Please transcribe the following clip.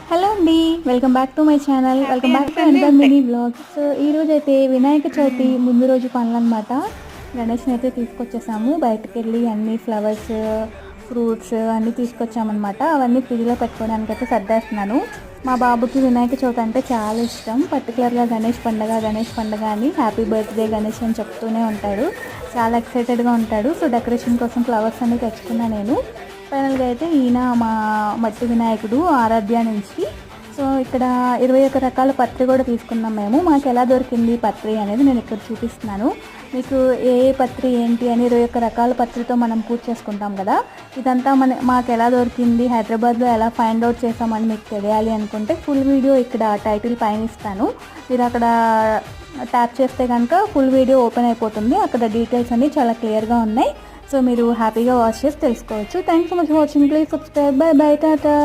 Hello అండి, welcome back to my channel. Welcome back to another mini blog. So ఈరోజు అయితే వినాయక చవితి ముందు రోజు పనులు అనమాట. గణేష్ని అయితే తీసుకొచ్చేసాము. బయటకు వెళ్ళి అన్ని ఫ్లవర్స్, ఫ్రూట్స్ అన్నీ తీసుకొచ్చామన్నమాట. అవన్నీ ఫ్రిడ్జ్లో పెట్టుకోవడానికి అయితే సర్దేస్తున్నాను. మా బాబుకి వినాయక చవితి అంటే చాలా ఇష్టం. పర్టికులర్గా గణేష్ పండుగ అని హ్యాపీ బర్త్డే గణేష్ అని చెప్తూనే ఉంటాడు. చాలా ఎక్సైటెడ్గా ఉంటాడు. సో డెకరేషన్ కోసం ఫ్లవర్స్ అన్నీ తెచ్చుకున్నా నేను. ఫైనల్గా అయితే ఈయన మా మట్టి వినాయకుడు ఆరాధ్య నుంచి. సో ఇక్కడ 21 రకాల పత్రి కూడా తీసుకున్నాం మేము. మాకు ఎలా దొరికింది పత్రి అనేది నేను ఇక్కడ చూపిస్తున్నాను మీకు. ఏ పత్రి ఏంటి అని 21 రకాల పత్రితో మనం పూజ చేసుకుంటాం కదా. ఇదంతా మాకు ఎలా దొరికింది, హైదరాబాద్లో ఎలా ఫైండ్ అవుట్ చేసామని మీకు తెలియాలి అనుకుంటే ఫుల్ వీడియో ఇక్కడ టైటిల్ పైన ఇస్తాను. మీరు అక్కడ ట్యాప్ చేస్తే కనుక ఫుల్ వీడియో ఓపెన్ అయిపోతుంది. అక్కడ డీటెయిల్స్ అన్నీ చాలా క్లియర్గా ఉన్నాయి. సో మీరు హ్యాపీగా వాచ్ చేసి తెలుసుకోవచ్చు. Thanks so much for watching. Please subscribe. By by, Tata.